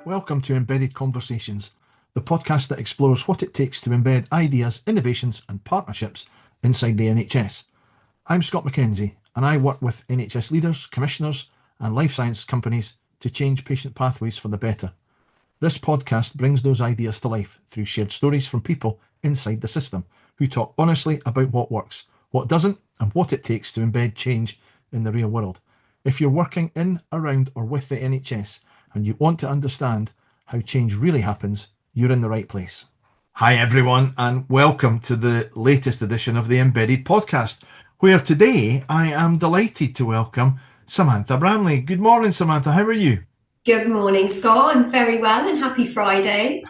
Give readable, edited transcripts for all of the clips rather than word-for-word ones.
Welcome to Embedded Conversations, the podcast that explores what it takes to embed ideas, innovations and partnerships inside the NHS. I'm Scott McKenzie and I work with NHS leaders, commissioners and life science companies to change patient pathways for the better. This podcast brings those ideas to life through shared stories from people inside the system who talk honestly about what works, what doesn't and what it takes to embed change in the real world. If you're working in, around or with the NHS and you want to understand how change really happens, you're in the right place. Hi everyone and welcome to the latest edition of the Embedded Podcast, where today I am delighted to welcome Samantha Bramley. Good morning, Samantha. How are you? Good morning, Scott. I'm very well and happy Friday.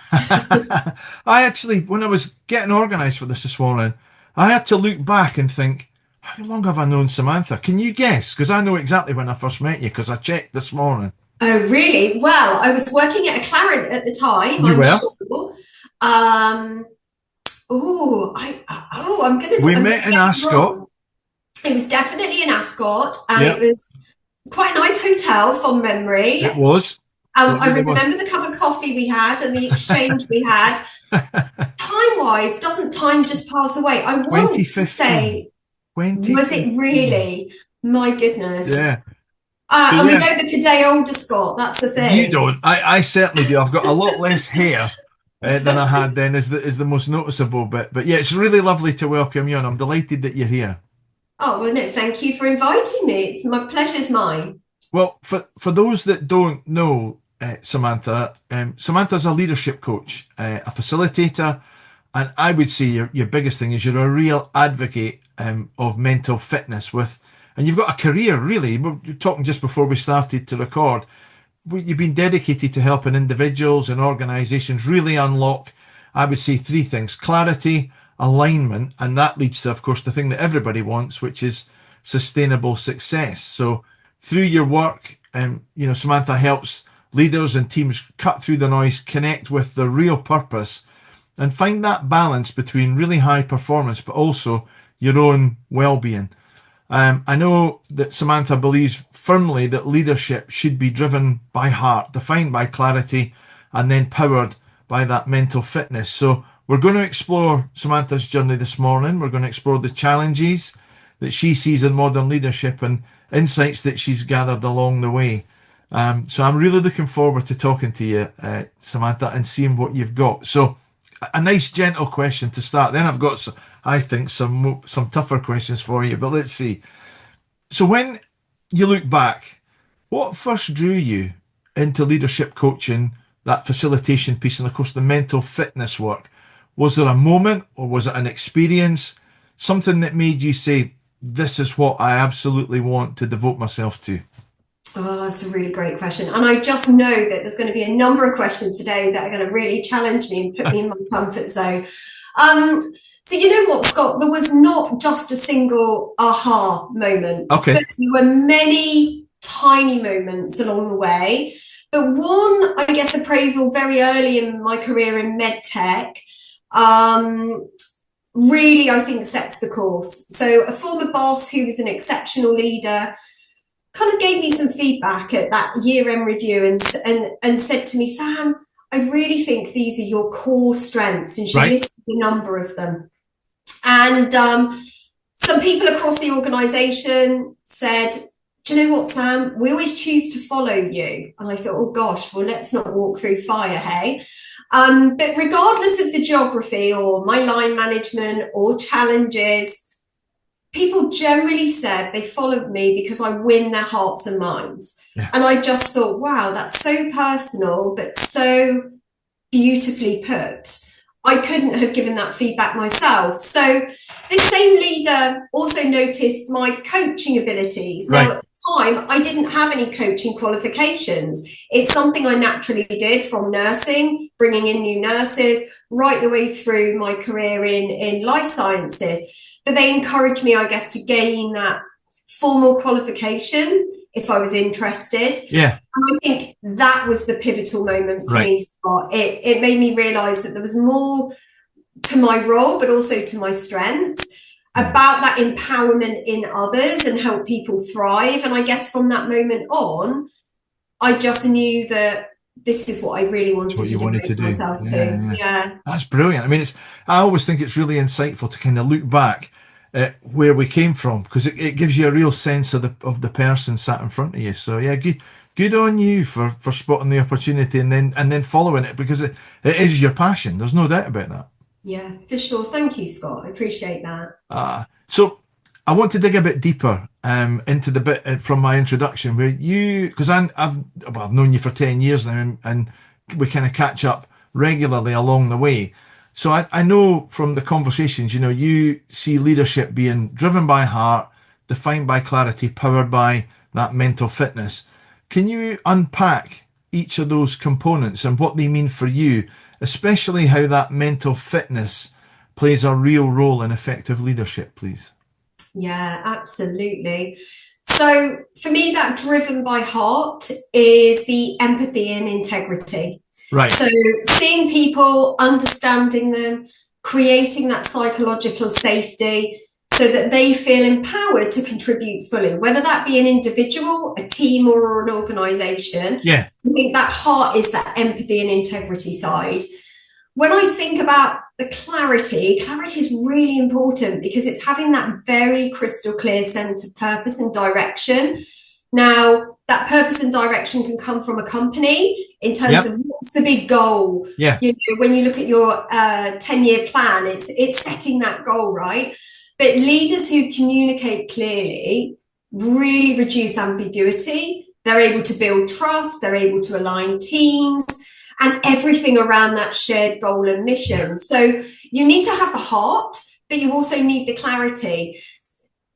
When I was getting organised for this morning, I had to look back and think, how long have I known Samantha? Can you guess? Because I know exactly when I first met you because I checked this morning. Oh, really? Well, I was working at a Claret at the time. You were? Sure. I'm going to say... We met in Ascot. It was definitely in Ascot and It was quite a nice hotel from memory. It was. I remember the cup of coffee we had and the exchange we had. Time-wise, doesn't time just pass away? I want to say, was it really? My goodness. Yeah. And we don't look a day older, Scott. That's the thing. You don't. I certainly do. I've got a lot less hair than I had then is the most noticeable bit. But yeah, it's really lovely to welcome you and I'm delighted that you're here. Oh, well, no, thank you for inviting me. It's my pleasure's mine. Well, for those that don't know Samantha, Samantha's a leadership coach, a facilitator, and I would say your biggest thing is you're a real advocate of mental fitness and you've got a career, really. We were talking just before we started to record. You've been dedicated to helping individuals and organisations really unlock, I would say, three things: clarity, alignment, and that leads to, of course, the thing that everybody wants, which is sustainable success. So through your work, Samantha helps leaders and teams cut through the noise, connect with the real purpose, and find that balance between really high performance, but also your own well-being. I know that Samantha believes firmly that leadership should be driven by heart, defined by clarity, and then powered by that mental fitness. So we're going to explore Samantha's journey this morning. We're going to explore the challenges that she sees in modern leadership and insights that she's gathered along the way. So I'm really looking forward to talking to you, Samantha, and seeing what you've got. So a nice gentle question to start. Then I've got, I think, some tougher questions for you, but let's see. So when you look back, what first drew you into leadership coaching, that facilitation piece, and of course the mental fitness work? Was there a moment or was it an experience, something that made you say, this is what I absolutely want to devote myself to? Oh, that's a really great question. And I just know that there's going to be a number of questions today that are going to really challenge me and put me in my comfort zone. So you know what, Scott, there was not just a single aha moment. Okay. But there were many tiny moments along the way. But one, I guess, appraisal very early in my career in MedTech, really, I think, sets the course. So a former boss who was an exceptional leader kind of gave me some feedback at that year-end review and said to me, Sam, I really think these are your core strengths. And she listed a number of them. And some people across the organisation said, do you know what, Sam? We always choose to follow you. And I thought, oh, gosh, well, let's not walk through fire, hey? But regardless of the geography or my line management or challenges, people generally said they followed me because I win their hearts and minds. Yeah. And I just thought, wow, that's so personal, but so beautifully put. I couldn't have given that feedback myself. So this same leader also noticed my coaching abilities. Now, at the time, I didn't have any coaching qualifications. It's something I naturally did from nursing, bringing in new nurses, right the way through my career in life sciences. But they encouraged me, I guess, to gain that formal qualification if I was interested. Yeah. And I think that was the pivotal moment for me, Scott. It made me realise that there was more to my role, but also to my strengths, about that empowerment in others and help people thrive. And I guess from that moment on, I just knew that this is what I really That's wanted what to you wanted to devote do. myself Yeah, to. yeah. Yeah. That's brilliant. I mean, I always think it's really insightful to kind of look back at where we came from, because it gives you a real sense of the person sat in front of you. So yeah, good on you for spotting the opportunity and then following it, because it is your passion. There's no doubt about that. Yeah, for sure. Thank you, Scott. I appreciate that. So I want to dig a bit deeper into the bit from my introduction where because I've known you for 10 years now, and we kind of catch up regularly along the way. So I know from the conversations, you see leadership being driven by heart, defined by clarity, powered by that mental fitness. Can you unpack each of those components and what they mean for you, especially how that mental fitness plays a real role in effective leadership, please? Yeah, absolutely. So for me, that driven by heart is the empathy and integrity. Right. So seeing people, understanding them, creating that psychological safety so that they feel empowered to contribute fully, whether that be an individual, a team, or an organization. Yeah. I think that heart is that empathy and integrity side. When I think about the clarity is really important because it's having that very crystal clear sense of purpose and direction. Now, that purpose and direction can come from a company in terms of what's the big goal. Yeah. When you look at your 10-year plan, it's setting that goal, right? But leaders who communicate clearly really reduce ambiguity. They're able to build trust. They're able to align teams and everything around that shared goal and mission. So you need to have the heart, but you also need the clarity.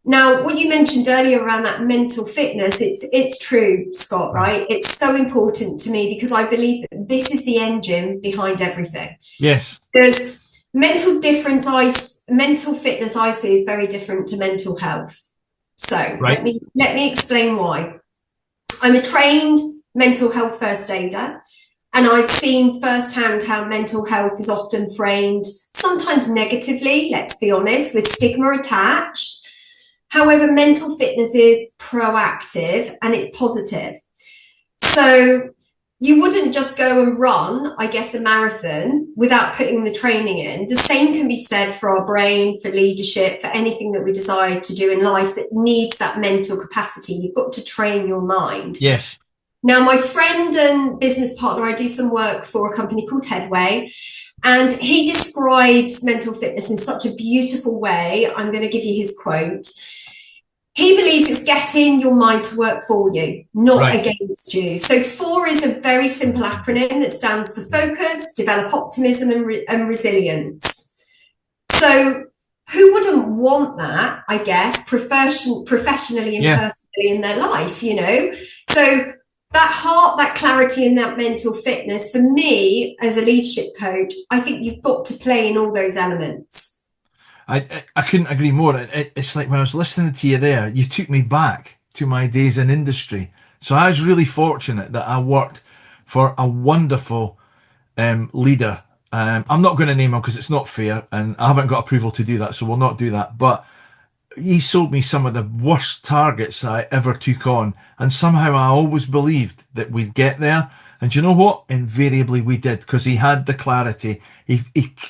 Now, what you mentioned earlier around that mental fitness, it's true, Scott, right? It's so important to me because I believe that this is the engine behind everything. Yes. Because mental fitness I see is very different to mental health. So let me explain why. I'm a trained mental health first aider, and I've seen firsthand how mental health is often framed, sometimes negatively, let's be honest, with stigma attached. However, mental fitness is proactive and it's positive. So you wouldn't just go and run, I guess, a marathon without putting the training in. The same can be said for our brain, for leadership, for anything that we decide to do in life that needs that mental capacity. You've got to train your mind. Yes. Now, my friend and business partner, I do some work for a company called Headway, and he describes mental fitness in such a beautiful way. I'm going to give you his quote. He believes it's getting your mind to work for you, not against you. So 4 is a very simple acronym that stands for focus, develop optimism, and resilience. So who wouldn't want that, I guess, professionally and personally in their life, So that heart, that clarity, and that mental fitness, for me as a leadership coach, I think you've got to play in all those elements. I couldn't agree more. It's like when I was listening to you there, you took me back to my days in industry. So I was really fortunate that I worked for a wonderful leader. I'm not going to name him because it's not fair, and I haven't got approval to do that, so we'll not do that. But he sold me some of the worst targets I ever took on, and somehow I always believed that we'd get there. And you know what? Invariably we did, because he had the clarity, he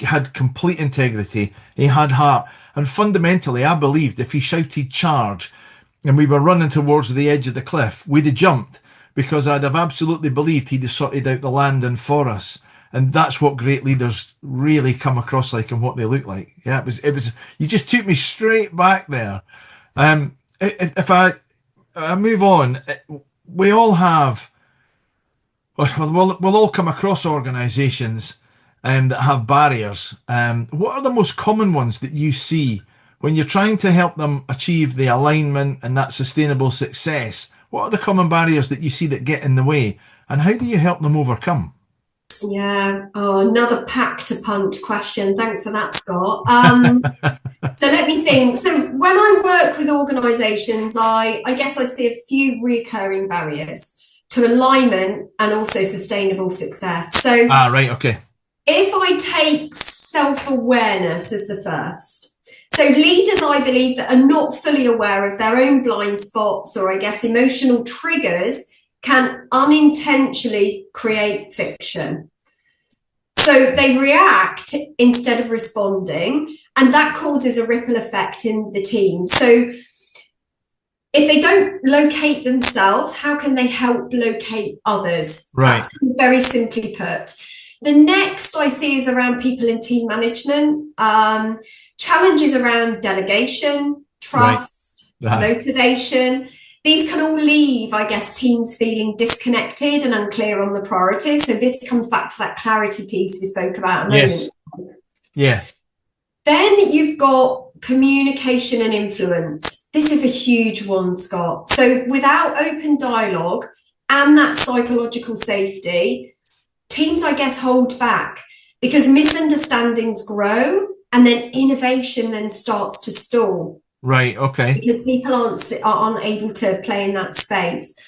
had complete integrity, he had heart. And fundamentally, I believed if he shouted charge and we were running towards the edge of the cliff, we'd have jumped, because I'd have absolutely believed he'd have sorted out the landing for us. And that's what great leaders really come across like and what they look like. Yeah, it was, you just took me straight back there. If I move on, we all have, we'll all come across organisations that have barriers. What are the most common ones that you see when you're trying to help them achieve the alignment and that sustainable success? What are the common barriers that you see that get in the way, and how do you help them overcome? Yeah. Oh, another pack-to-punch question. Thanks for that, Scott. So let me think. So when I work with organisations, I guess I see a few recurring barriers to alignment and also sustainable success. So okay. If I take self-awareness as the first, so leaders, I believe, that are not fully aware of their own blind spots or I guess emotional triggers can unintentionally create fiction. So they react instead of responding, and that causes a ripple effect in the team. So if they don't locate themselves, how can they help locate others? Right. That's very simply put. The next I see is around people in team management, challenges around delegation, trust, motivation. These can all leave, I guess, teams feeling disconnected and unclear on the priorities. So this comes back to that clarity piece we spoke about a moment ago. Yeah. Then you've got communication and influence. This is a huge one, Scott. So without open dialogue and that psychological safety, teams, I guess, hold back because misunderstandings grow and then innovation then starts to stall. Right, okay. Because people aren't able to play in that space.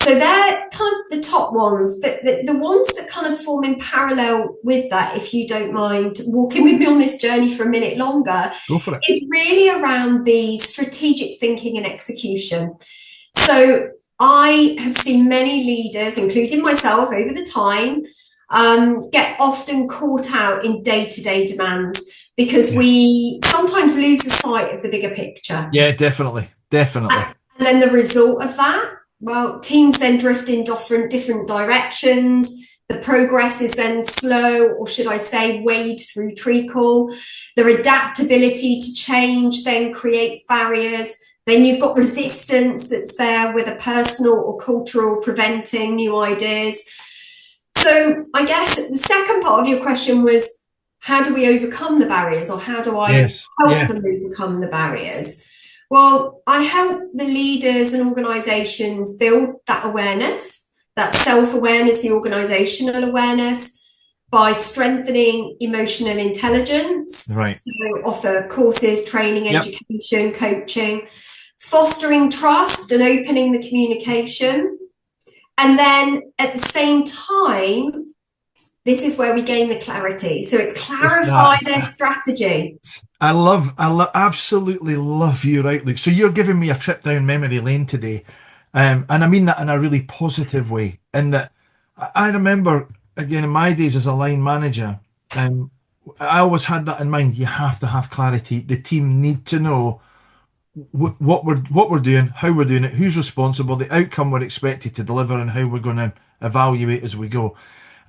So they're kind of the top ones, but the ones that kind of form in parallel with that, if you don't mind walking with me on this journey for a minute longer, go for it, is really around the strategic thinking and execution. So I have seen many leaders, including myself over the time, get often caught out in day-to-day demands because we sometimes lose the sight of the bigger picture. Yeah, definitely. And then the result of that, well, teams then drift in different directions. The progress is then slow, or should I say, wade through treacle. Their adaptability to change then creates barriers. Then you've got resistance that's there with a personal or cultural preventing new ideas. So I guess the second part of your question was, how do we overcome the barriers, or how do I help them overcome the barriers? Well, I help the leaders and organizations build that awareness, that self-awareness, the organizational awareness, by strengthening emotional intelligence. Right. So offer courses, training, education, coaching, fostering trust and opening the communication. And then at the same time, this is where we gain the clarity. So it's clarify their strategy. I absolutely love you, right, Luke? So you're giving me a trip down memory lane today. And I mean that in a really positive way. In that I remember, again, in my days as a line manager, I always had that in mind. You have to have clarity. The team need to know what we're doing, how we're doing it, who's responsible, the outcome we're expected to deliver, and how we're going to evaluate as we go.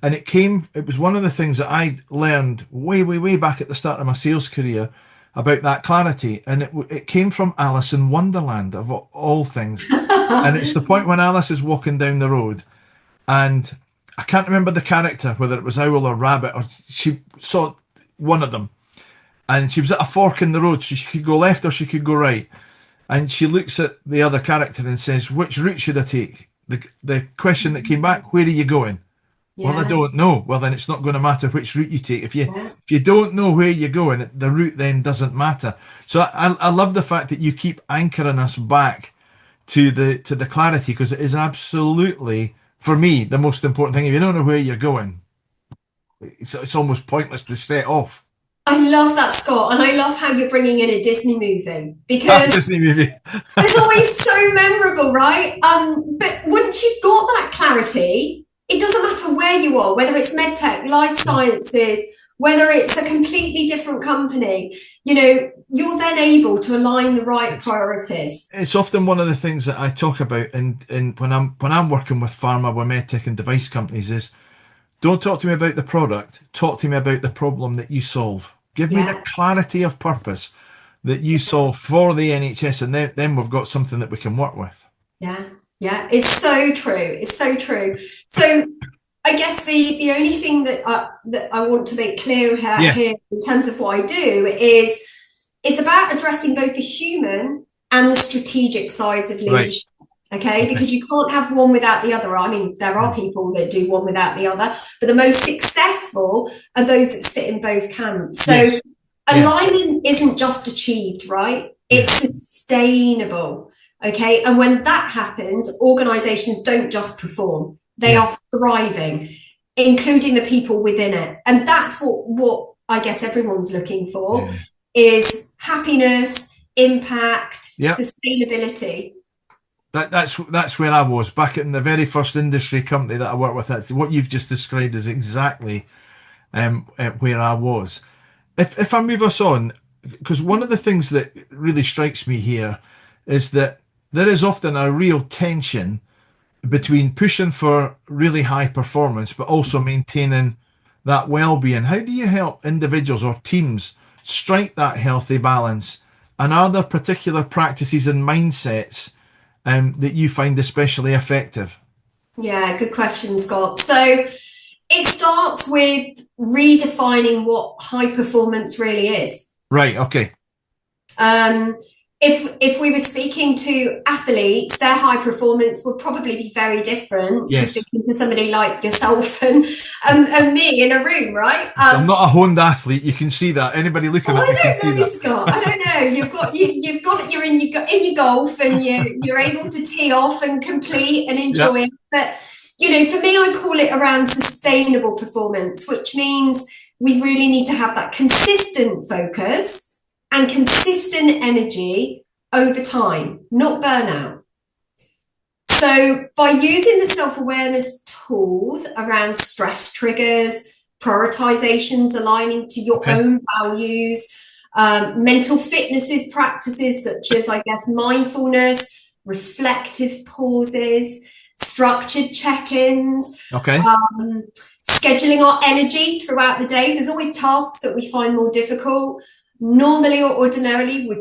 And it was one of the things that I learned way back at the start of my sales career about that clarity. And it came from Alice in Wonderland, of all things. And it's the point when Alice is walking down the road, and I can't remember the character, whether it was owl or rabbit, or she saw one of them. And she was at a fork in the road, so she could go left or she could go right. And she looks at the other character and says, which route should I take? The question that came back, where are you going? Yeah. Well, I don't know. Well, then it's not going to matter which route you take. If you don't know where you're going, the route then doesn't matter. So I love the fact that you keep anchoring us back to the clarity, because it is absolutely, for me, the most important thing. If you don't know where you're going, it's almost pointless to set off. I love that, Scott, and I love how you're bringing in a Disney movie, because Disney movie. it's always so memorable, right? But once you've got that clarity, it doesn't matter where you are, whether it's MedTech, life sciences, whether it's a completely different company, you're then able to align the right priorities. It's often one of the things that I talk about in when I'm working with pharma, with MedTech and device companies is, don't talk to me about the product, talk to me about the problem that you solve. Give me the clarity of purpose that you solve for the NHS, and then we've got something that we can work with. Yeah, it's so true. It's so true. So I guess the only thing that I want to make clear here in terms of what I do is it's about addressing both the human and the strategic sides of leadership. Okay, because you can't have one without the other. I mean, there are people that do one without the other, but the most successful are those that sit in both camps. So alignment isn't just achieved, right? It's sustainable. Okay, and when that happens, organizations don't just perform, they are thriving, including the people within it. And that's what I guess everyone's looking for is happiness, impact, sustainability. That's where I was back in the very first industry company that I worked with. That's what you've just described is exactly where I was. If I move us on, because one of the things that really strikes me here is that there is often a real tension between pushing for really high performance, but also maintaining that well-being. How do you help individuals or teams strike that healthy balance? And are there particular practices and mindsets that you find especially effective? Yeah, good question, Scott. So it starts with redefining what high performance really is. Right. Okay. If we were speaking to athletes, their high performance would probably be very different to Yes. speaking to somebody like yourself and me in a room, right? I'm not a honed athlete. You can see that. Anybody looking at me can I see don't know, that. Scott. I don't know. You're in your golf and you're able to tee off and complete and enjoy Yeah. it. But for me, I call it around sustainable performance, which means we really need to have that consistent focus and consistent energy over time, not burnout. So by using the self-awareness tools around stress triggers, prioritizations aligning to your own values, mental fitnesses practices such as, I guess, mindfulness, reflective pauses, structured check-ins, scheduling our energy throughout the day. There's always tasks that we find more difficult. Normally or ordinarily, we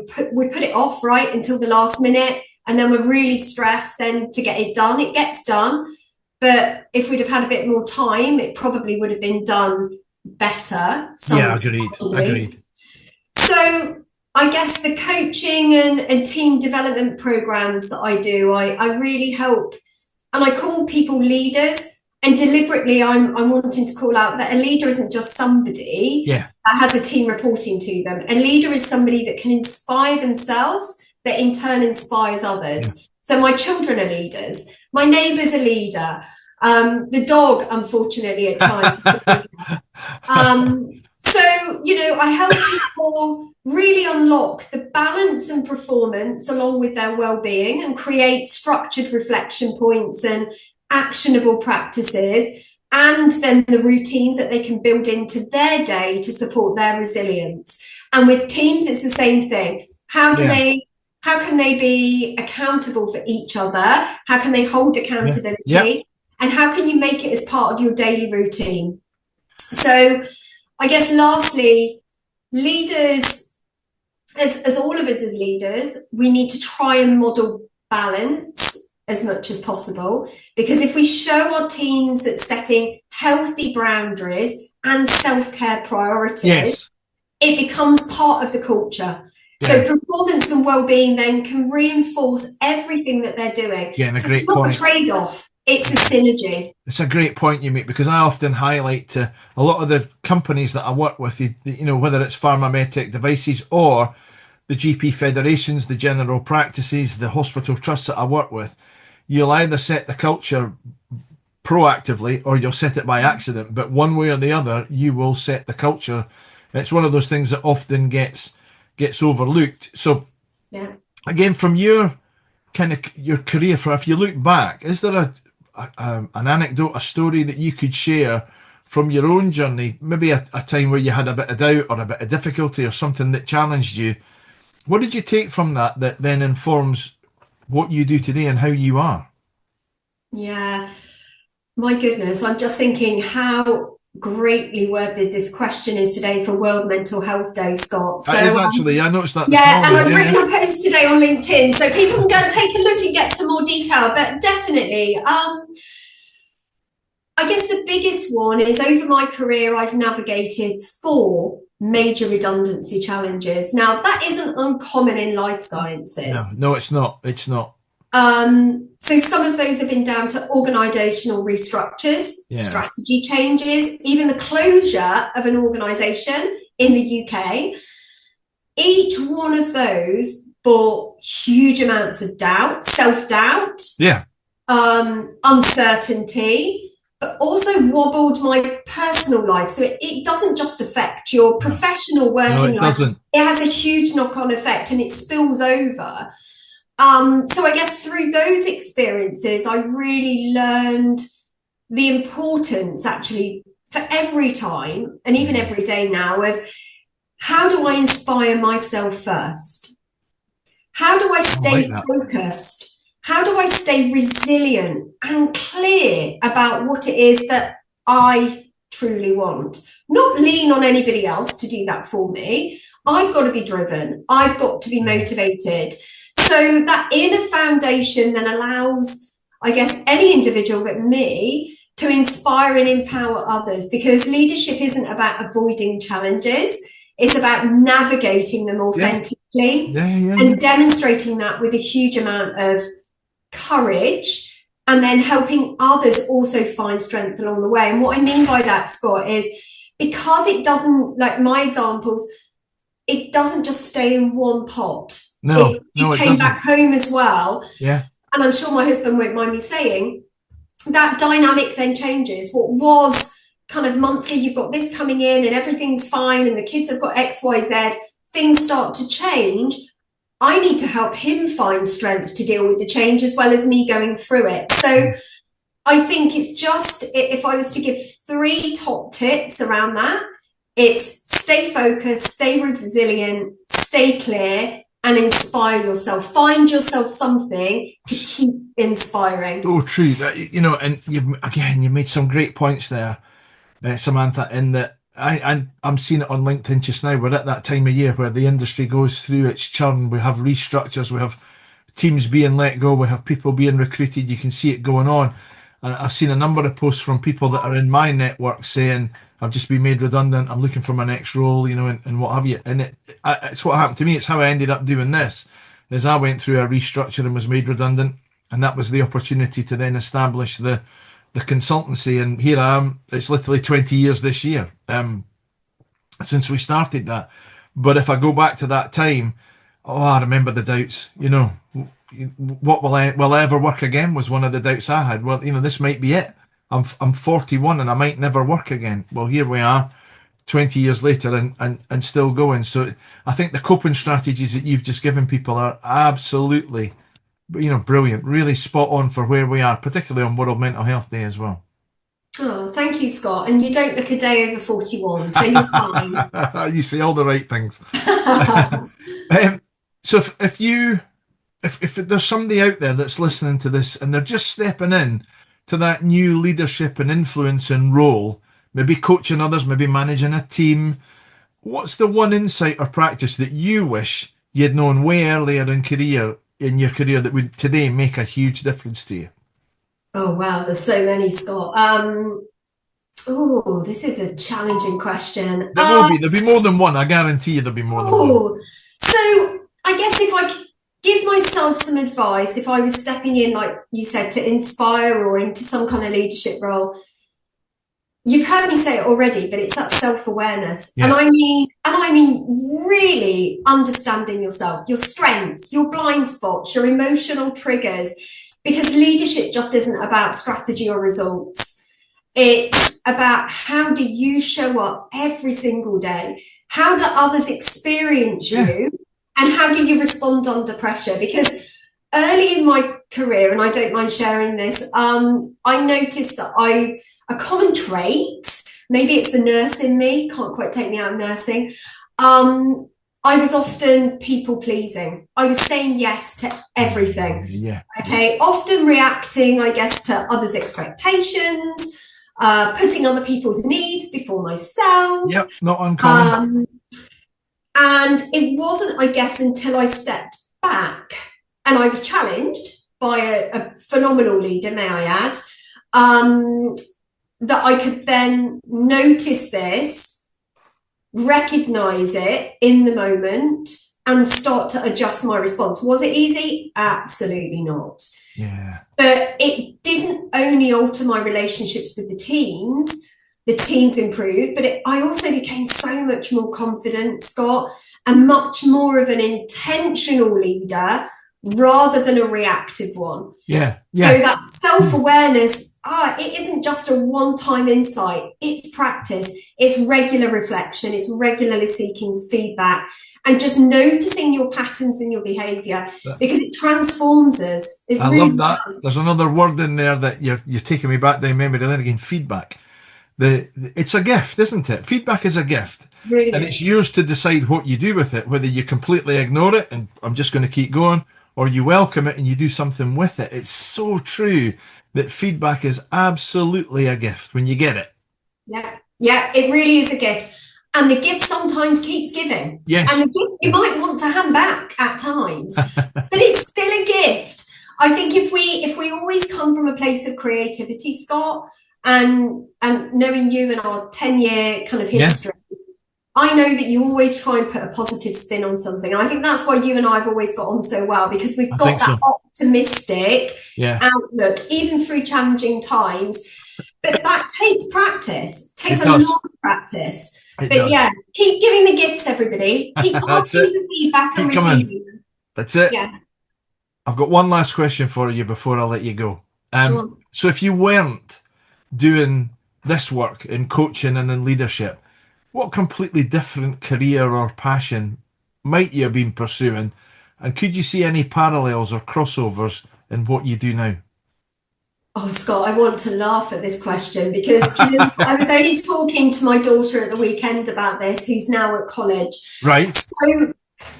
put it off right until the last minute, and then we're really stressed then to get it done. It gets done, but if we'd have had a bit more time, it probably would have been done better. Agreed. So I guess the coaching and team development programs that I do, I really help, and I call people leaders. And deliberately, I'm wanting to call out that a leader isn't just somebody that has a team reporting to them. A leader is somebody that can inspire themselves, that in turn inspires others. Yeah. So my children are leaders. My neighbour's a leader. The dog, unfortunately, at times. So, I help people really unlock the balance and performance along with their well-being and create structured reflection points and actionable practices, and then the routines that they can build into their day to support their resilience. And with teams, it's the same thing. How can they be accountable for each other? How can they hold accountability? Yeah. And how can you make it as part of your daily routine? So I guess lastly, leaders, as all of us as leaders, we need to try and model balance as much as possible, because if we show our teams that setting healthy boundaries and self-care priorities, it becomes part of the culture. Yeah. So performance and well-being then can reinforce everything that they're doing. Yeah, so it's not a trade-off, it's a synergy. It's a great point you make, because I often highlight to a lot of the companies that I work with, whether it's pharma MedTech devices or the GP federations, the general practices, the hospital trusts that I work with, you'll either set the culture proactively or you'll set it by accident, but one way or the other, you will set the culture. It's one of those things that often gets overlooked. So again, from your career, if you look back, is there an anecdote, a story that you could share from your own journey, maybe a time where you had a bit of doubt or a bit of difficulty or something that challenged you? What did you take from that then informs what you do today and how you are? Yeah, my goodness, I'm just thinking how greatly worded this question is today for World Mental Health Day, Scott. So, it is actually, I noticed that. Yeah, and I've written a post today on LinkedIn, so people can go and take a look and get some more detail. But definitely, I guess the biggest one is over my career, I've navigated 4 major redundancy challenges. Now, that isn't uncommon in life sciences. No, it's not. It's not. So some of those have been down to organisational restructures, strategy changes, even the closure of an organisation in the UK. Each one of those brought huge amounts of doubt, self-doubt, uncertainty, but also wobbled my personal life. So it doesn't just affect your professional working life. It has a huge knock-on effect and it spills over. So I guess through those experiences, I really learned the importance actually for every time and even every day now of how do I inspire myself first? How do I I like stay that. focused? How do I stay resilient and clear about what it is that I truly want? Not lean on anybody else to do that for me. I've got to be driven. I've got to be motivated. So that inner foundation then allows, I guess, any individual but me to inspire and empower others, because leadership isn't about avoiding challenges. It's about navigating them Yeah, authentically yeah, yeah, yeah. and demonstrating that with a huge amount of courage, and then helping others also find strength along the way. And what I mean by that, Scott, is because it doesn't, like my examples, it doesn't just stay in one pot. No, It no, it came doesn't. back home as well. Yeah. And I'm sure my husband won't mind me saying that dynamic then changes. What was kind of monthly, you've got this coming in and everything's fine and the kids have got XYZ, things start to change. I need to help him find strength to deal with the change as well as me going through it. So I think it's just, if I was to give 3 top tips around that, it's stay focused, stay resilient, stay clear, and inspire yourself. Find yourself something to keep inspiring. So true. And you made some great points there, Samantha, in that I'm seeing it on LinkedIn just now. We're at that time of year where the industry goes through its churn. We have restructures, we have teams being let go, we have people being recruited. You can see it going on. And I've seen a number of posts from people that are in my network saying, I've just been made redundant, I'm looking for my next role, and what have you. And it's what happened to me. It's how I ended up doing this, is I went through a restructure and was made redundant. And that was the opportunity to then establish the consultancy. And here I am. It's literally 20 years this year since we started that. But if I go back to that time, I remember the doubts. What will I ever work again was one of the doubts I had. Well, this might be it. I'm 41 and I might never work again. Well, here we are 20 years later and still going. So I think the coping strategies that you've just given people are absolutely, brilliant, really spot on for where we are, particularly on World Mental Health Day as well. Oh, thank you, Scott. And you don't look a day over 41, so you're fine. You say all the right things. So if there's somebody out there that's listening to this and they're just stepping in to that new leadership and influencing role, maybe coaching others, maybe managing a team, what's the one insight or practice that you wish you'd known way earlier in your career that would today make a huge difference to you? Oh, wow, there's so many, Scott. This is a challenging question. There'll be more than one. I guarantee you there'll be more than one. So I guess if I could give myself some advice, if I was stepping in, like you said, to inspire or into some kind of leadership role, you've heard me say it already, but it's that self-awareness. Yeah. And I mean really understanding yourself, your strengths, your blind spots, your emotional triggers, because leadership just isn't about strategy or results. It's about how do you show up every single day? How do others experience you? And how do you respond under pressure? Because early in my career, and I don't mind sharing this, I noticed that a common trait, maybe it's the nurse in me, can't quite take me out of nursing, I was often people pleasing. I was saying yes to everything. Yeah. Okay. Often reacting, I guess, to others' expectations, putting other people's needs before myself. Yep, not uncommon. And it wasn't, I guess, until I stepped back and I was challenged by a phenomenal leader, may I add, that I could then notice this, recognize it in the moment, and start to adjust my response. Was it easy? Absolutely not. Yeah. But it didn't only alter my relationships with the teams improved, but I also became so much more confident, Scott, and much more of an intentional leader rather than a reactive one. Yeah. So that self-awareness, it isn't just a one-time insight, it's practice, it's regular reflection, it's regularly seeking feedback. and just noticing your patterns and your behaviour, because it transforms us. It I really love that. does. There's another word in there that you're taking me back down memory lane again. Feedback. It's a gift, isn't it? Feedback is a gift, It really and it's is. yours to decide what you do with it. Whether you completely ignore it and I'm just going to keep going, or you welcome it and you do something with it. It's so true that feedback is absolutely a gift when you get it. Yeah, yeah, it really is a gift. And the gift sometimes keeps giving. And Yes. the gift you might want to hand back at times, but it's still a gift. I think if we always come from a place of creativity, Scott, and knowing you and our 10-year kind of Yeah. history, I know that you always try and put a positive spin on something. And I think that's why you and I have always got on so well, because we've I got think that so. optimistic Yeah. outlook, even through challenging times. But that takes practice, takes It a does. lot of practice. It But does. yeah, keep giving the gifts, everybody. Keep That's asking it. for feedback and Keep coming. receiving them. That's it. Yeah, I've got one last question for you before I let you go. go on. So if you weren't doing this work in coaching and in leadership, what completely different career or passion might you have been pursuing? And could you see any parallels or crossovers in what you do now? Oh, Scott, I want to laugh at this question because do you know, I was only talking to my daughter at the weekend about this, who's now at college. Right. So,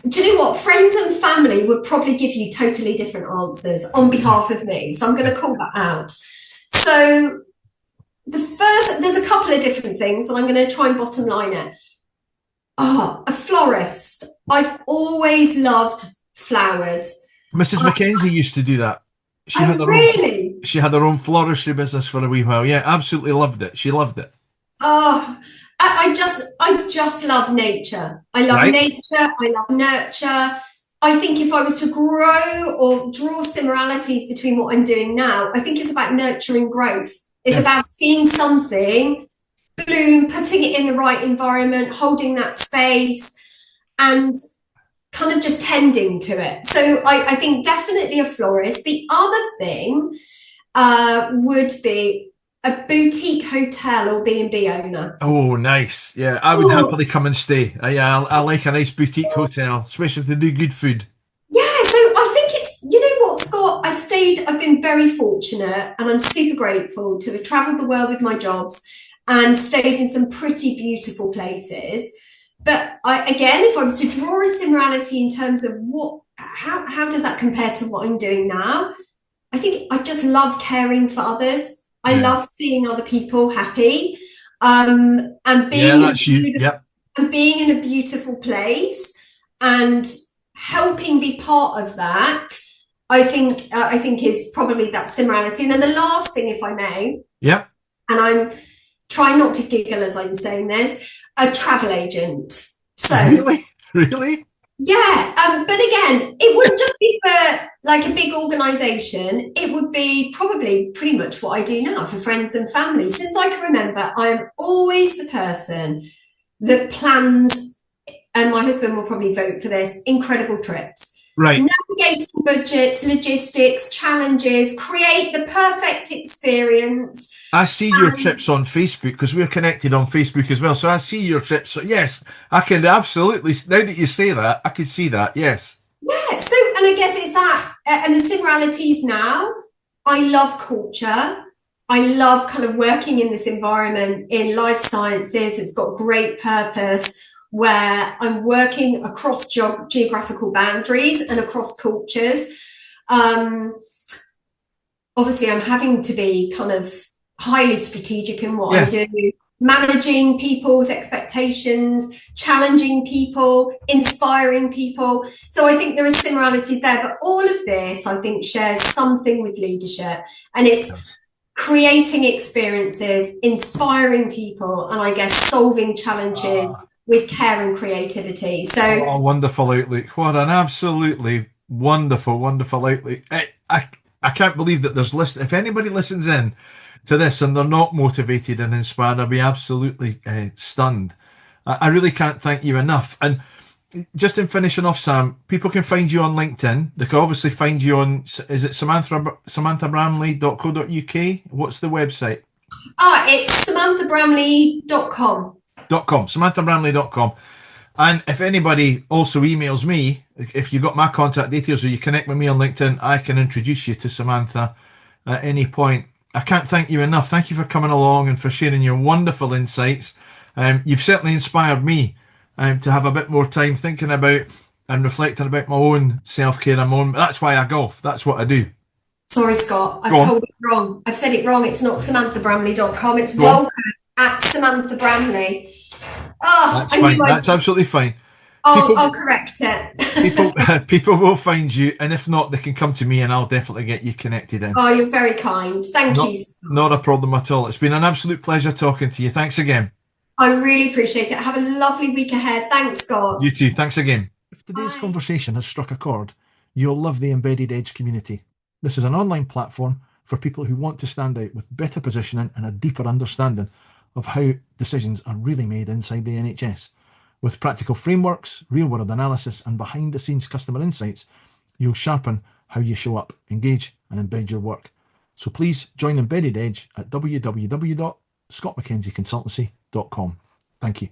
do you know what? Friends and family would probably give you totally different answers on behalf of me. So, I'm going to call that out. So, there's a couple of different things, and I'm going to try and bottom line it. A florist. I've always loved flowers. Mrs. McKenzie used to do that. She had I her own really, she had her own floristry business for a wee while. Yeah, absolutely loved it. She loved it. oh, I just love nature. I love Right? nature. I love nurture. I think if I was to grow or draw similarities between what I'm doing now, I think it's about nurturing growth. It's Yeah. about seeing something bloom, putting it in the right environment, holding that space, and kind of just tending to it. So I think definitely a florist. The other thing would be a boutique hotel or B&B owner. Oh, nice. Yeah, I would Oh, happily come and stay. Yeah, I like a nice boutique hotel, especially if they do good food. yeah, so I think it's, you know what, Scott, I've been very fortunate and I'm super grateful to have traveled the world with my jobs and stayed in some pretty beautiful places. But again, if I was to draw a similarity in terms of how does that compare to what I'm doing now? I think I just love caring for others. I Yeah. love seeing other people happy, and Yeah, that's you. Yep. being in a beautiful place and helping be part of that. I think is probably that similarity. And then the last thing, if I may, Yep. and I'm trying not to giggle as I'm saying this, a travel agent. So Really? Really? yeah, but again, it wouldn't just be for like a big organization. It would be probably pretty much what I do now for friends and family. Since I can remember, I am always the person that plans, and my husband will probably vote for this, incredible trips. Right. Navigating budgets, logistics, challenges, create the perfect experience. I see your trips on Facebook because we're connected on Facebook as well. So I see your trips. So yes, I can absolutely. Now that you say that, I can see that. Yes. Yeah, so, and I guess it's that, and the similarities now. I love culture. I love kind of working in this environment in life sciences. It's got great purpose where I'm working across geographical boundaries and across cultures. Obviously, I'm having to be kind of highly strategic in what I Yeah. do, managing people's expectations, challenging people, inspiring people. So I think there are similarities there, but all of this, I think, shares something with leadership, and it's creating experiences, inspiring people, and I guess solving challenges with care and creativity. So, Oh, wonderful outlook. What an absolutely wonderful, wonderful outlook. I can't believe that there's if anybody listens in to this and they're not motivated and inspired, I'll be absolutely stunned. I really can't thank you enough. And just in finishing off, Sam, people can find you on LinkedIn. They can obviously find you on, is it samanthabramley.co.uk? What's the website? it's samanthabramley.com. .com, samanthabramley.com. And if anybody also emails me, if you got my contact details or you connect with me on LinkedIn, I can introduce you to Samantha at any point. I can't thank you enough. Thank you for coming along and for sharing your wonderful insights. You've certainly inspired me to have a bit more time thinking about and reflecting about my own self-care and my own. That's why I golf. That's what I do. Sorry, Scott, Go I've on. told it wrong. I've said it wrong. It's not samanthабramley.com. It's Go on. welcome at Samantha Bramley. Oh, That's I knew fine. I'd. That's absolutely fine. I'll People, correct people, it. people will find you, and if not, they can come to me, and I'll definitely get you connected in. Oh, you're very kind. Thank Not, you, Scott. not a problem at all. It's been an absolute pleasure talking to you. Thanks again. I really appreciate it. Have a lovely week ahead. Thanks, Scott. You too. Thanks again. If today's Bye. conversation has struck a chord, you'll love the Embedded Edge community. This is an online platform for people who want to stand out with better positioning and a deeper understanding of how decisions are really made inside the NHS. With practical frameworks, real world analysis, and behind the scenes customer insights, you'll sharpen how you show up, engage, and embed your work. So please join Embedded Edge at www.scottmckenzie.consultancy.com. Thank you.